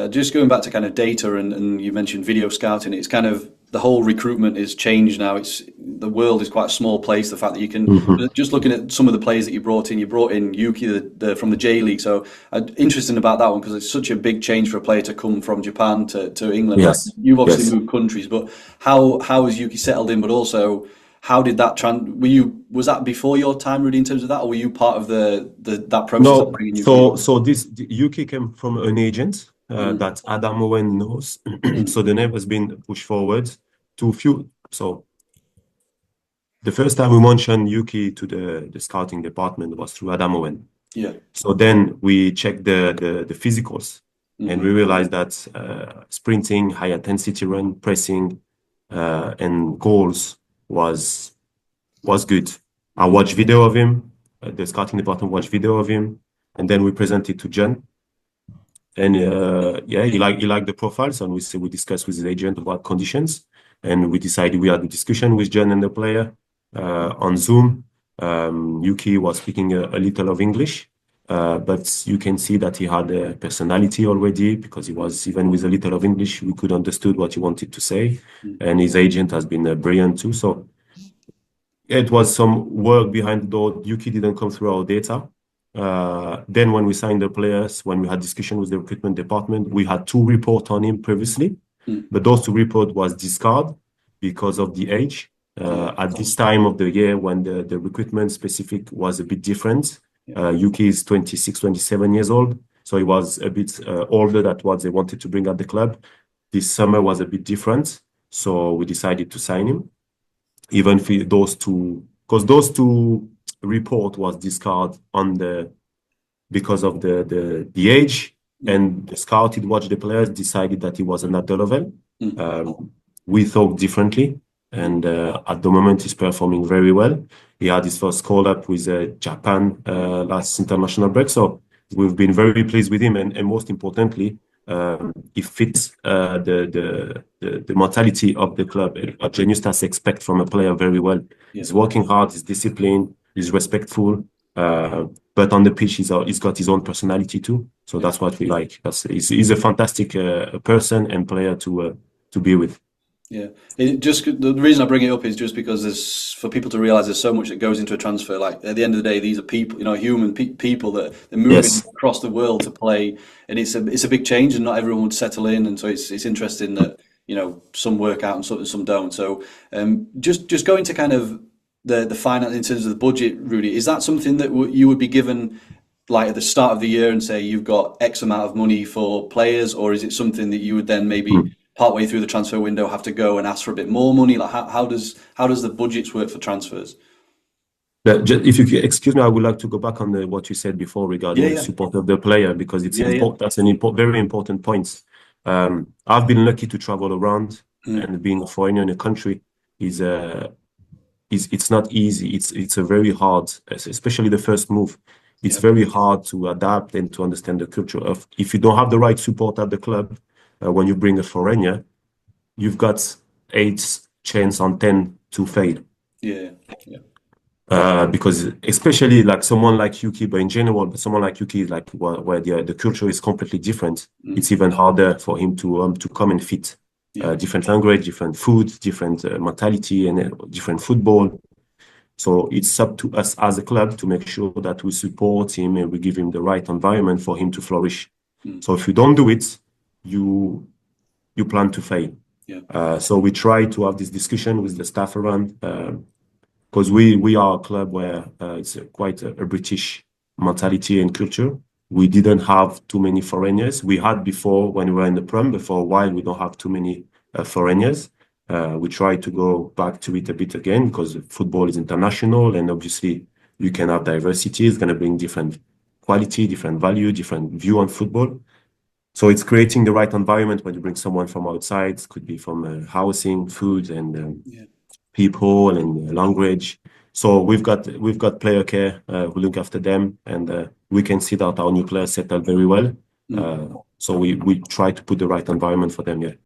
Just going back to kind of data and you mentioned video scouting, it's kind of the whole recruitment is changed now. It's the world is quite a small place. The fact that you can Mhm. just looking at some of the players that you brought in Yuki from the J League. So interesting about that one because it's such a big change for a player to come from Japan to England. Like Yes, you've obviously yes. moved countries, but how has Yuki settled in? But also, how did that was that before your time, Rudy, in terms of that, or were you part of the that process of No, bringing Yuki in? so this UK came from an agent Mm, that Adam Owen knows. mm, So the name has been pushed forward to few. So the first time we mentioned Yuki to the scouting department was through Adam Owen. yeah. So then we checked the physicals, and we Hmm. realized that sprinting, high intensity run, pressing, and goals was was good. I watched video of him. The scouting department watched video of him, and then we presented to John. And yeah, he liked the profiles, and we discussed with his agent about conditions, and we decided we had a discussion with John and the player on Zoom. Yuki was speaking a little of English, but you can see that he had a personality already because he was even with a little of English, we could understood what he wanted to say, and his agent has been brilliant too. So it was some work behind the door. Yuki didn't come through our data. Then when we signed the players, when we had discussion with the recruitment department, we had two reports on him previously, Mm. but those two reports was discarded because of the age. Yeah, At this time of the year when the recruitment specific was a bit different, yeah, Yuki is 26, 27 years old, so he was a bit older than what they wanted to bring at the club. This summer was a bit different, so we decided to sign him even for those two, because those two report was discarded on the because of the age, mm, and the scouted watch the players decided that he wasn't at the level. mm, We thought differently, mm. and at the moment he's performing very well. He had his first call up with Japan last international break, so we've been very pleased with him, and most importantly, he fits the mentality of the club, what Geniustas expect from a player very well. Yeah, He's working hard, he's disciplined, he's respectful, but on the pitch, he's got his own personality too. So yeah. that's what we like. He's a fantastic person and player to be with. Yeah, the reason I bring it up is just because there's for people to realize there's so much that goes into a transfer. Like at the end of the day, these are people, human people that they're moving Yes. across the world to play, and it's a big change, and not everyone would settle in, and so it's interesting that some work out and some don't. So just going to kind of the finance in terms of the budget, Rudy, is that something that you would be given like at the start of the year and say you've got X amount of money for players, or is it something that you would then maybe Mm. partway through the transfer window have to go and ask for a bit more money? Like how does the budgets work for transfers? If you excuse me, I would like to go back on what you said before Yeah, regarding the yeah, support of the player because it's yeah, yeah. important. That's very important point. I've been lucky to travel around, Mm, and being a foreigner in a country is it's not easy. It's a very hard, especially the first move. It's yeah, very hard to adapt and to understand the culture of. If you don't have the right support at the club, when you bring a foreigner, you've got 8 chance on 10 to fail. yeah, yeah. Because especially like someone like Yuki, but in general, but someone like Yuki, like where the culture is completely different, Mm, it's even harder for him to come and fit. yeah, Different language, different food, different mentality, and different football. So it's up to us as a club to make sure that we support him and we give him the right environment for him to flourish. mm, So if you don't do it, you you plan to fail. yeah, So we try to have this discussion with the staff around. Because we are a club where it's quite a British mentality and culture. We didn't have too many foreigners. We had before when we were in the Prem, but for a while we don't have too many foreigners. We try to go back to it a bit again because football is international and obviously you can have diversity. It's going to bring different quality, different value, different view on football. So it's creating the right environment when you bring someone from outside. It could be from housing, food, and yeah, people and language. So we've got player care who look after them, and we can see that our new players settle very well. mm. So we try to put the right environment for them. Yeah.